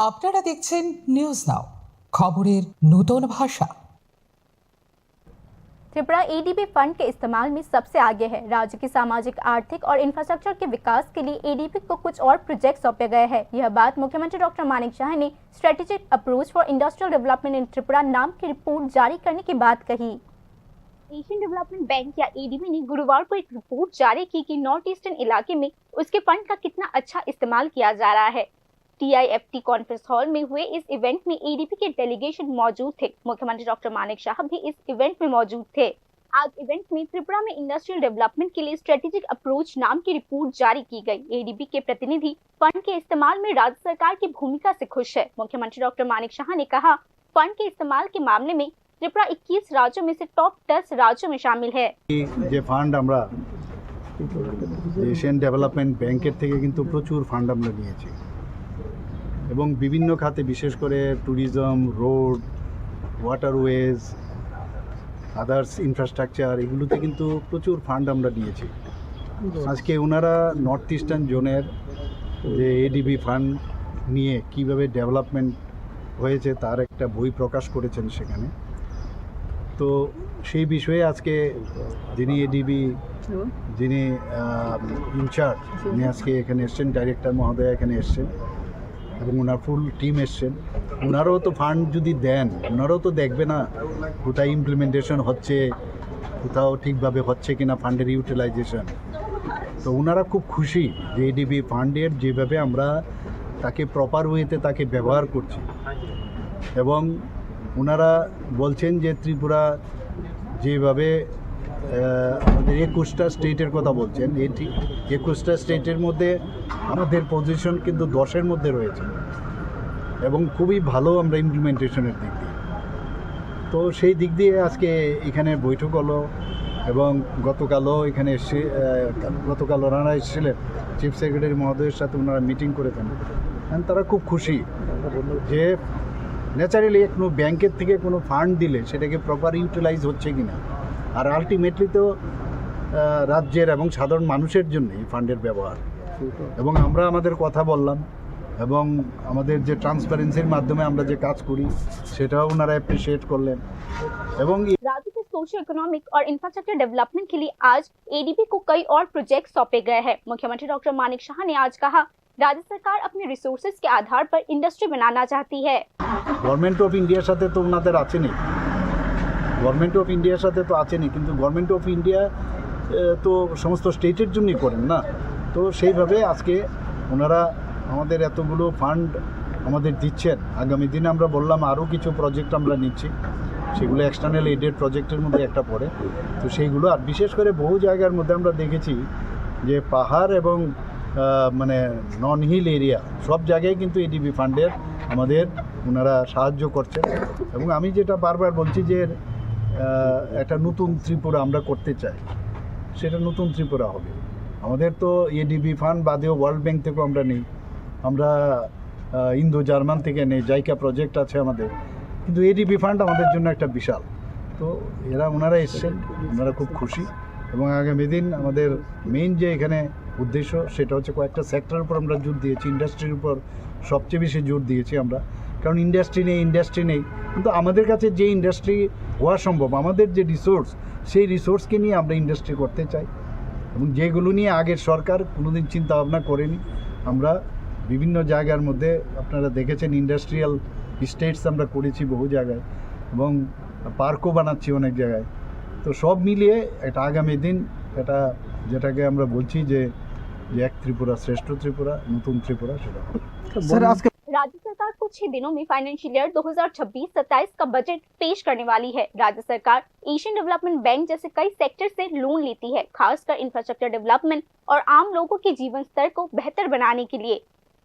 আপনারা দেখছেন news now, খবরের নতুন ভাষা। त्रिपुरा एडीबी फंड के इस्तेमाल में सबसे आगे है। राज्य की सामाजिक, आर्थिक और इंफ्रास्ट्रक्चर के विकास के लिए एडीबी को कुछ और प्रोजेक्ट सौंपे गए हैं। यह बात मुख्यमंत्री डॉक्टर मानिक शाह ने strategic approach for industrial development in Tripura नाम की रिपोर्ट जारी करने के बाद कही। एशियन डेवलपमेंट बैंक या एडीबी ने गुरुवार को एक रिपोर्ट जारी की कि नॉर्थ ईस्टर्न इलाके में उसके फंड का कितना अच्छा इस्तेमाल किया जा रहा है। TIFT कॉन्फ्रेंस हॉल में हुए इस इवेंट में एडीबी के डेलीगेशन मौजूद थे। मुख्यमंत्री डॉक्टर मानिक शाह भी इस इवेंट में मौजूद थे। आज इवेंट में त्रिपुरा में इंडस्ट्रियल डेवलपमेंट के लिए स्ट्रेटेजिक अप्रोच नाम की रिपोर्ट जारी की गई। एडीबी के प्रतिनिधि फंड के इस्तेमाल में राज्य सरकार की भूमिका से खुश है। मुख्यमंत्री डॉक्टर मानिक शाह ने कहा, फंड के इस्तेमाल के मामले में त्रिपुरा 21 राज्यों में से टॉप 10 राज्यों में शामिल है। যে ফান্ড আমরা এশিয়ান ডেভেলপমেন্ট ব্যাংকের থেকে কিন্তু প্রচুর ফান্ড আমরা নিয়েছি এবং বিভিন্ন খাতে, বিশেষ করে tourism, road, waterways, others infrastructure, এগুলোতে কিন্তু প্রচুর ফান্ড আমরা নিয়েছি। আজকে ওনারা নর্থ ইস্টার্ন জোনের যে এডিবি ফান্ড নিয়ে কিভাবে ডেভেলপমেন্ট হয়েছে তার একটা বই প্রকাশ করেছেন সেখানে। তো সেই বিষয়ে আজকে যিনি এডিবি যিনি ইনচার্জ, উনি আজকে এখানে এসছেন, ডাইরেক্টর মহোদয় এখানে এসছেন এবং ওনার ফুল টিম এসছেন। ওনারাও তো ফান্ড যদি দেন, ওনারাও তো দেখবে না কোথায় ইমপ্লিমেন্টেশন হচ্ছে, কোথাও ঠিকভাবে হচ্ছে কিনা ফান্ডের ইউটিলাইজেশন। তো ওনারা খুব খুশি যে এডিবি ফান্ডের যেভাবে আমরা তাকে প্রপার ওয়েতে তাকে ব্যবহার করছি এবং ওনারা বলছেন যে ত্রিপুরা যেভাবে আমাদের 21টা স্টেটের কথা বলছেন, এটি 21টা স্টেটের মধ্যে আমাদের পজিশন কিন্তু 10-এর মধ্যে রয়েছে এবং খুবই ভালো আমরা ইমপ্লিমেন্টেশনের দিক দিয়ে। তো সেই দিক দিয়ে আজকে এখানে বৈঠক হলো এবং গতকালও এখানে গতকাল ওনারা এসেছিলেন, চিফ সেক্রেটারি মহোদয়ের সাথে ওনারা মিটিং করেছেন। তারা খুব খুশি যে ন্যাচারালি কোনো ব্যাংকের থেকে কোনো ফান্ড দিলে সেটাকে প্রপার ইউটিলাইজ হচ্ছে কি না, আর আলটিমেটলি তো রাজ্যের এবং সাধারণ মানুষের জন্য এই ফান্ডের ব্যবহার। এবং আমরা আমাদের কথা বললাম এবং আমাদের যে ট্রান্সপারেন্সির মাধ্যমে আমরা যে কাজ করি সেটাও ওনারা অ্যাপ্রিशिएट করলেন। এবং राज्य के सोशो इकोनॉमिक और इंफ्रास्ट्रक्चर डेवलपमेंट के लिए आज एडीबी को कई और प्रोजेक्ट सौंपे गए हैं। मुख्यमंत्री डॉक्टर मानिक शाह ने आज कहा, राज्य सरकार अपने रिसोर्सेज के आधार पर इंडस्ट्री बनाना चाहती है। গভর্নমেন্ট অফ ইন্ডিয়ার সাথে তো ওনাদের আছেনই, গভর্নমেন্ট অফ ইন্ডিয়ার সাথে তো আছেনই, কিন্তু গভর্নমেন্ট অফ ইন্ডিয়া তো সমস্ত স্টেটের জন্যই করেন না। তো সেইভাবে আজকে ওনারা আমাদের এতগুলো ফান্ড আমাদের দিচ্ছেন। আগামী দিনে আমরা বললাম আরও কিছু প্রজেক্ট আমরা নিচ্ছি, সেগুলো এক্সটার্নাল এইডেড প্রজেক্টের মধ্যে একটা পড়ে। তো সেইগুলো, আর বিশেষ করে বহু জায়গার মধ্যে আমরা দেখেছি যে পাহাড় এবং মানে নন হিল এরিয়া সব জায়গায় কিন্তু এডিবি ফান্ডের আমাদের ওনারা সাহায্য করছেন। এবং আমি যেটা বারবার বলছি যে একটা নতুন ত্রিপুরা আমরা করতে চাই, সেটা নতুন ত্রিপুরা হবে। আমাদের তো এডিবি ফান্ড বাদেও ওয়ার্ল্ড ব্যাংক থেকেও আমরা নেই, আমরা ইন্দো জার্মান থেকে নেই, জাইকা প্রজেক্ট আছে আমাদের, কিন্তু এডিবি ফান্ড আমাদের জন্য একটা বিশাল। তো ওনারা এসছেন, ওনারা খুব খুশি এবং আগামী দিন আমাদের মেইন যে এখানে উদ্দেশ্য সেটা হচ্ছে কয়েকটা সেক্টরের উপর আমরা জোর দিয়েছি। ইন্ডাস্ট্রির উপর সবচেয়ে বেশি জোর দিয়েছি আমরা, কারণ ইন্ডাস্ট্রি নেই, কিন্তু আমাদের কাছে যে ইন্ডাস্ট্রি হওয়া সম্ভব, আমাদের যে রিসোর্স, সেই রিসোর্সকে নিয়ে আমরা ইন্ডাস্ট্রি করতে চাই এবং যেগুলো নিয়ে আগের সরকার কোনোদিন চিন্তা ভাবনা করেনি। আমরা বিভিন্ন জায়গার মধ্যে আপনারা দেখেছেন ইন্ডাস্ট্রিয়াল স্টেটস আমরা করেছি বহু জায়গায় এবং পার্কও বানাচ্ছি অনেক জায়গায়। তো সব মিলিয়ে এটা আগামী দিন এটা যেটাকে আমরা বলছি যে এক ত্রিপুরা শ্রেষ্ঠ ত্রিপুরা, নতুন ত্রিপুরা, সেটা राज्य सरकार कुछ ही दिनों में फाइनेंशियल ईयर 2026-27 का बजट पेश करने वाली है। राज्य सरकार एशियन डेवलपमेंट बैंक जैसे कई सेक्टर से लोन लेती है, खासकर इंफ्रास्ट्रक्चर डेवलपमेंट और आम लोगों के जीवन स्तर को बेहतर बनाने के लिए।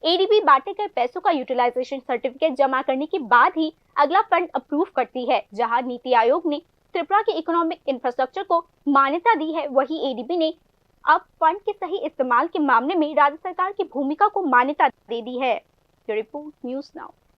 एडीबी बांटे गए पैसों का यूटिलाइजेशन सर्टिफिकेट जमा करने के बाद ही अगला फंड अप्रूव करती है। जहां नीति आयोग ने त्रिपुरा के इकोनॉमिक इंफ्रास्ट्रक्चर को मान्यता दी है, वही एडीबी ने अब फंड के सही इस्तेमाल के मामले में राज्य सरकार की भूमिका को मान्यता दे दी है। Report news now.